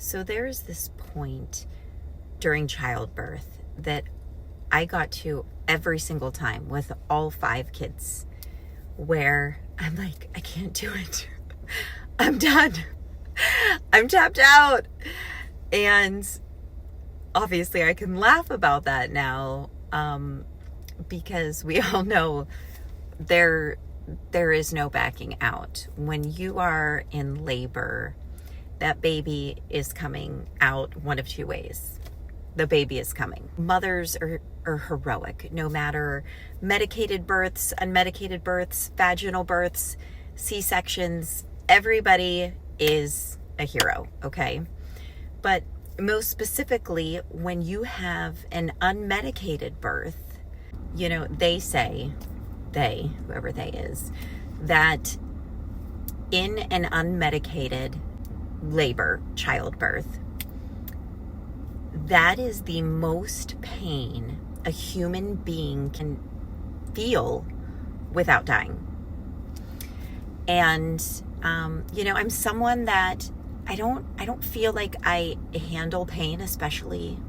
So there's this point during childbirth that I got to every single time with all 5 kids where I'm like, I can't do it. I'm done. I'm tapped out. And obviously I can laugh about that now, because we all know there is no backing out. When you are in labor, that baby is coming out one of 2 ways. The baby is coming. Mothers are heroic, no matter medicated births, unmedicated births, vaginal births, C-sections. Everybody is a hero, okay? But most specifically, when you have an unmedicated birth, you know, they say, whoever they is, that in an unmedicated labor, childbirth, that is the most pain a human being can feel without dying. And, you know, I'm someone that I don't feel like I handle pain, especially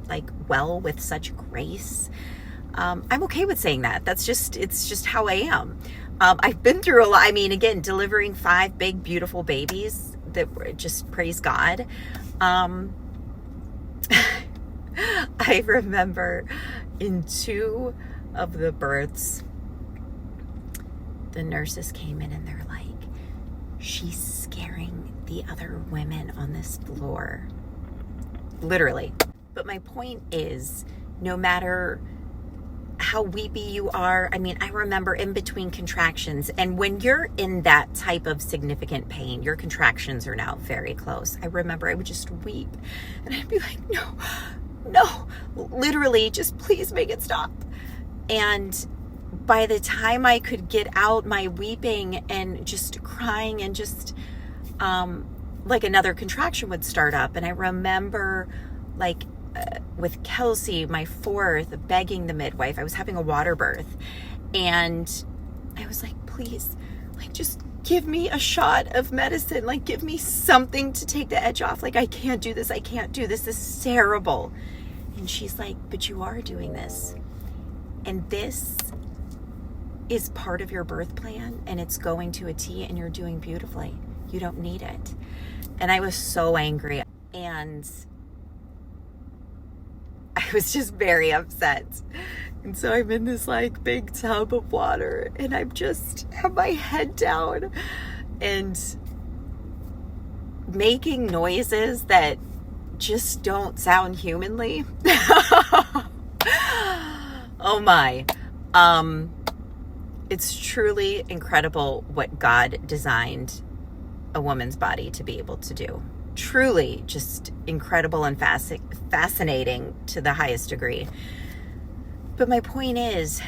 like well, with such grace. I'm okay with saying that. It's just how I am. I've been through a lot. I mean, again, delivering 5 big, beautiful babies that were just, praise God. I remember in 2 of the births, the nurses came in and they're like, she's scaring the other women on this floor. Literally. But my point is, no matter how weepy you are, I mean, I remember in between contractions, and when you're in that type of significant pain, your contractions are now very close. I remember I would just weep and I'd be like, no, literally, just please make it stop. And by the time I could get out my weeping and just crying and just like another contraction would start up. And I remember like with Kelsey, my 4th, begging the midwife. I was having a water birth and I was like, please, like, just give me a shot of medicine. Like, give me something to take the edge off. Like, I can't do this. This is terrible. And she's like, but you are doing this. And this is part of your birth plan, and it's going to a T, and you're doing beautifully. You don't need it. And I was so angry, and I was just very upset. And so I'm in this like big tub of water, and I just have my head down and making noises that just don't sound humanly. Oh my. It's truly incredible what God designed a woman's body to be able to do. Truly just incredible and fascinating to the highest degree. But my point is,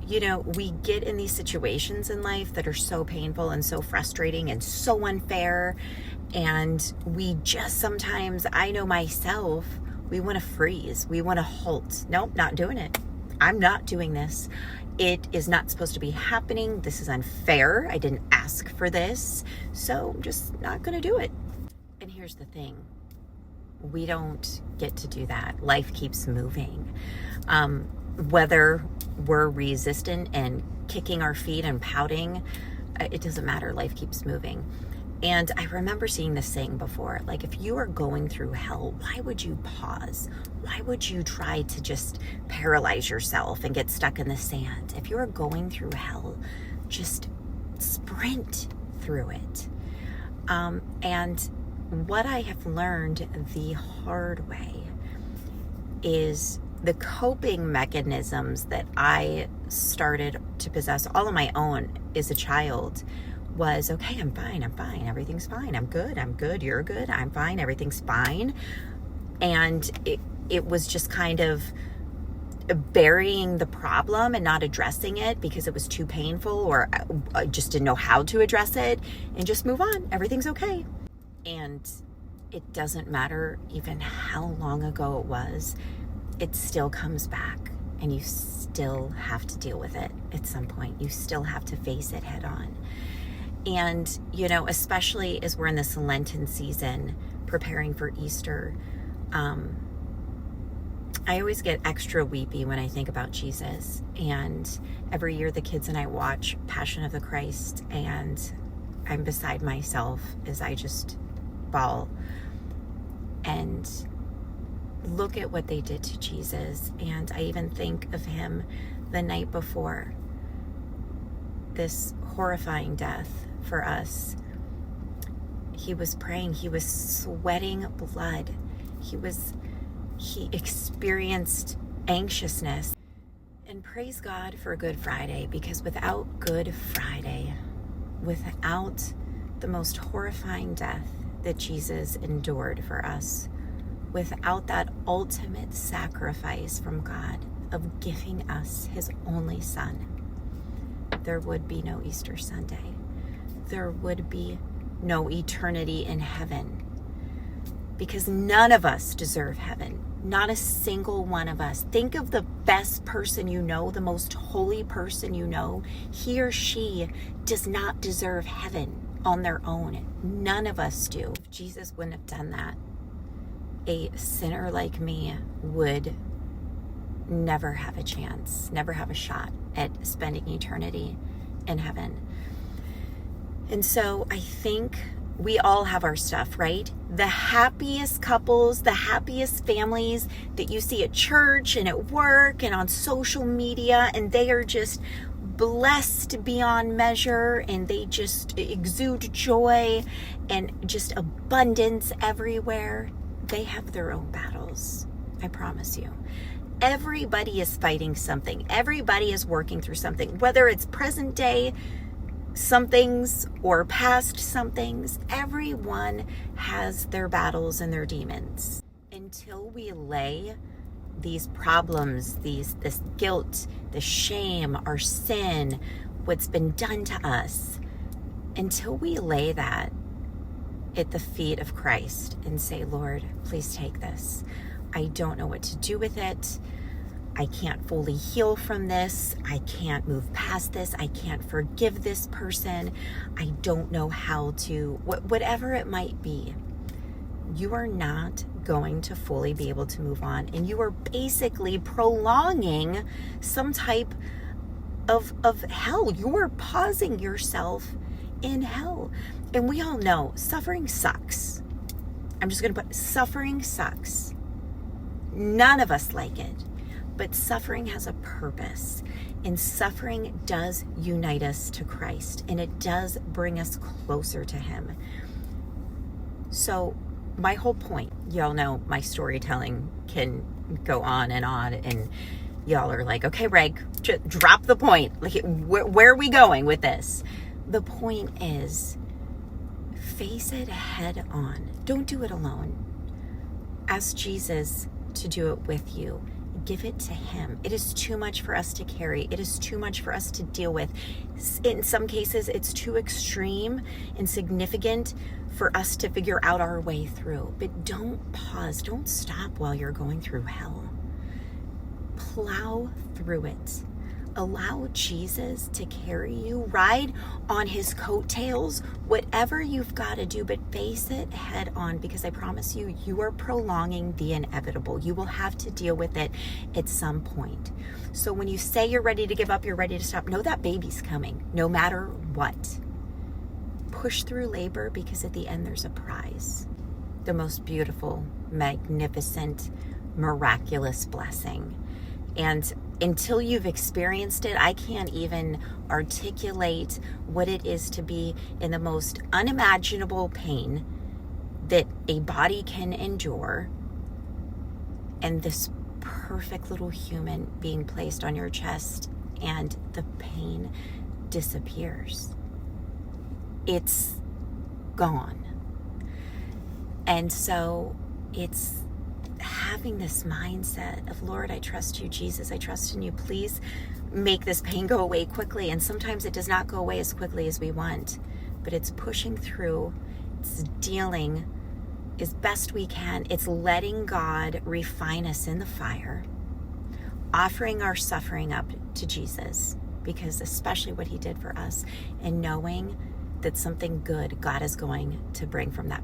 you know, we get in these situations in life that are so painful and so frustrating and so unfair. And we just sometimes, I know myself, we want to freeze. We want to halt. Nope, not doing it. I'm not doing this. It is not supposed to be happening. This is unfair. I didn't ask for this. So I'm just not going to do it. And here's the thing. We don't get to do that. Life keeps moving. Whether we're resistant and kicking our feet and pouting, it doesn't matter. Life keeps moving. And I remember seeing this saying before, like, if you are going through hell, why would you pause? Why would you try to just paralyze yourself and get stuck in the sand? If you are going through hell, just sprint through it. And what I have learned the hard way is the coping mechanisms that I started to possess all on my own as a child was, okay, I'm fine, everything's fine, I'm good, you're good, I'm fine, everything's fine. And it was just kind of burying the problem and not addressing it because it was too painful, or I just didn't know how to address it, and just move on, everything's okay. And it doesn't matter even how long ago it was, it still comes back, and you still have to deal with it at some point. You still have to face it head on. And, you know, especially as we're in this Lenten season preparing for Easter, I always get extra weepy when I think about Jesus. And every year the kids and I watch Passion of the Christ, and I'm beside myself as I just bawl and look at what they did to Jesus. And I even think of him the night before this horrifying death for us. He was praying, he was sweating blood, he experienced anxiousness. And praise God for Good Friday, because without Good Friday, without the most horrifying death that Jesus endured for us, without that ultimate sacrifice from God of giving us his only Son, there would be no Easter Sunday. There would be no eternity in heaven, because none of us deserve heaven. Not a single one of us. Think of the best person you know, the most holy person you know. He or she does not deserve heaven on their own. None of us do. If Jesus wouldn't have done that, a sinner like me would never have a chance, never have a shot at spending eternity in heaven. And so I think we all have our stuff, right? The happiest couples, the happiest families that you see at church and at work and on social media, and they are just blessed beyond measure, and they just exude joy and just abundance everywhere. They have their own battles, I promise you. Everybody is fighting something. Everybody is working through something, whether it's present day somethings or past somethings. Everyone has their battles and their demons. Until we lay these problems, this guilt, the shame, our sin, what's been done to us, until we lay that at the feet of Christ and say, Lord, please take this. I don't know what to do with it. I can't fully heal from this. I can't move past this. I can't forgive this person. I don't know how to, whatever it might be. You are not going to fully be able to move on. And you are basically prolonging some type of hell. You are pausing yourself in hell. And we all know suffering sucks. I'm just going to put suffering sucks. None of us like it. But suffering has a purpose, and suffering does unite us to Christ, and it does bring us closer to him. So my whole point, y'all know my storytelling can go on, and y'all are like, okay, Reg, drop the point. Like, where are we going with this? The point is, face it head on. Don't do it alone. Ask Jesus to do it with you. Give it to him. It is too much for us to carry. It is too much for us to deal with. In some cases, it's too extreme and significant for us to figure out our way through. But don't pause. Don't stop while you're going through hell. Plow through it. Allow Jesus to carry you. Ride on his coattails, whatever you've got to do, but face it head on, because I promise you, you are prolonging the inevitable. You will have to deal with it at some point. So when you say you're ready to give up, you're ready to stop, know that baby's coming, no matter what. Push through labor, because at the end there's a prize. The most beautiful, magnificent, miraculous blessing. And until you've experienced it, I can't even articulate what it is to be in the most unimaginable pain that a body can endure, and this perfect little human being placed on your chest, and the pain disappears. It's gone. And so it's having this mindset of, Lord, I trust you. Jesus, I trust in you. Please make this pain go away quickly. And sometimes it does not go away as quickly as we want, but it's pushing through. It's dealing as best we can. It's letting God refine us in the fire, offering our suffering up to Jesus, because especially what he did for us, and knowing that something good God is going to bring from that